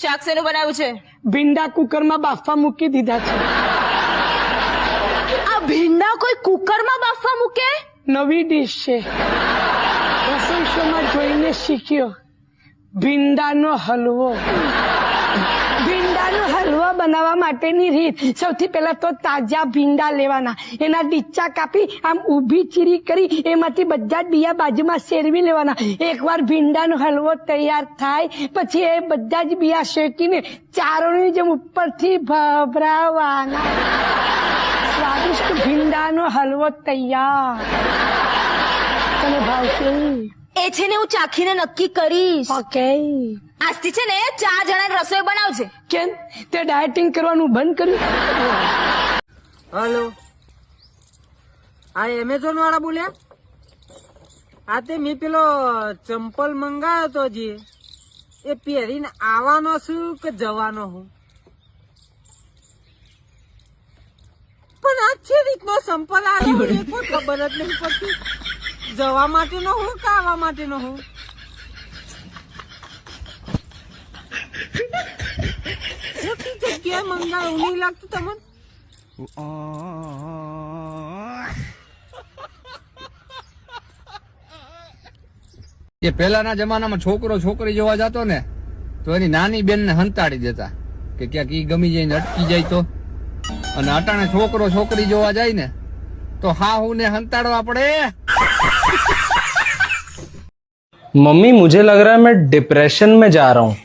શાક શેનું બનાવ્યું છે? ભીંડા કુકરમાં બાફવા મૂકી દીધા છે. આ ભીંડા કોઈ કુકરમાં બાફવા મૂકે? નવી ડીશ છે, રસોઈ શોમાં જોઈને શીખ્યો. ભીંડાનો હલવો. ભીંડાનો હલવો બનાવવા માટેની રીત: સૌથી પહેલા તો તાજા ભીંડા લેવાના, એના ડીચા કાપી આમ ઊભી ચીરી કરી એમાંથી બધા જ બિયા બાજુમાં શેરવી લેવાના. એકવાર ભીંડાનો હલવો તૈયાર થાય પછી એ બધા જ બિયા શેકીને ચારોની જેમ ઉપરથી ભભરાવાના. સ્વાદિષ્ટ ભીંડાનો હલવો તૈયાર. તને ભાવશે? એ છે ને હું ચાખીને નક્કી કરીશ. ઓકે. આજથી છે ને 4 જણાની રસોઈ બનાવજે. કેમ તે ડાયટિંગ કરવાનું બંધ કર્યું? હેલો, આ એમેઝોન વાળા બોલ્યા? આ તે મેં પેલો ચંપલ મંગાયો તો જે એ પહેરીને આવવાનો છું કે જવાનો હું? પણ આ છે રીતનો સંપલ આવ્યો એ કોઈ ખબર જ નહીં પડતી. જવા માટેનો હું કે આવવા માટેનો હું? જગ્યાએ મંગાવ્યું નહીં લાગતું તમને? એ પેલાના જમાનામાં છોકરો છોકરી જોવા જતો ને તો એની નાની બેન ને હંતાડી દેતા કે ક્યાંક ઈ ગમી જઈને અટકી જાય તો. અને અટાણે છોકરો છોકરી જોવા જાય ને તો હાહુ ને હંતાડવા પડે. मम्मी मुझे लग रहा है मैं डिप्रेशन में जा रहा हूँ.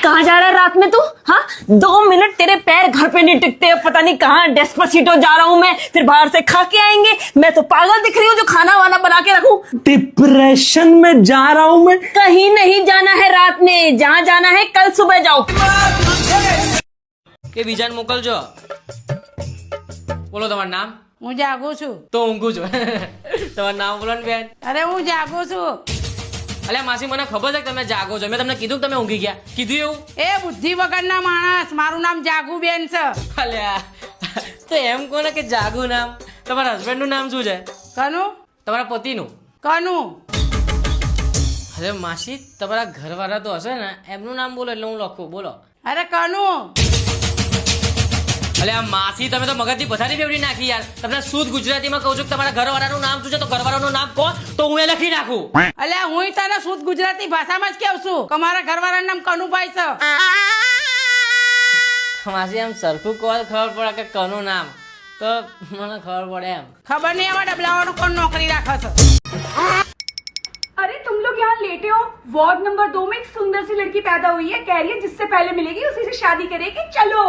कहाँ जा रहा है रात में तू? हाँ 2 मिनट तेरे पैर घर पे नहीं टिकते, पता नहीं कहाँ डेस्पासीटो जा रहा हूँ मैं, फिर बाहर से खा के आएंगे. मैं तो पागल दिख रही हूँ जो खाना वाना बना के रखूं. डिप्रेशन में जा रहा हूँ मैं. कहीं नहीं जाना है रात में, जहाँ जाना है कल सुबह जाओ. કે બીજાને મોકલજો. બોલો તમારું નામ? હું જાગું છું. તો ઊંઘું છું. તમારું નામ બોલો ને બેન. અરે હું જાગું છું. અલ્યા માસી મને ખબર છે કે તમે જાગો છો. મેં તમને કીધું કે તમે ઊંઘી ગયા? કીધું એવું? એ બુદ્ધિ વગરના માણસ, મારું નામ જાગુબેન છે. અલ્યા તો એમ કોને કે જાગુ નામ? તમારા હસબન્ડ નું નામ શું છે? કનુ? તમારા પતિનું? કનુ. અરે માસી તમારા ઘરવાળા તો હશે ને, એમનું નામ બોલો એટલે હું લખું. બોલો. અરે કનુ. અલ્યા માસી તમે તો મગજની પથારી ફેરવી નાખી યાર. તમને શુદ્ધ ગુજરાતીમાં કહું છું કે તમારા ઘરવાળાનું નામ શું છે તો ઘરવાળાનું નામ કહો તો હું એ લખી નાખું. અલ્યા હું તને શુદ્ધ ગુજરાતી ભાષામાં જ કહું છું કે મારા ઘરવાળાનું નામ કનુભાઈ છે. માસી એમ સરખું કહો ખબર પડે કે કનું નામ તો મને ખબર પડે એમ. ખબર નહીં આવા ડબલાવાનું કોણ નોકરી રાખે છે. अरे तुम लोग यहाँ लेटे हो, वार्ड नंबर 2 में एक सुंदर सी लड़की पैदा हुई है, कह रही है जिससे पहले मिलेगी उसी से शादी करेगी. चलो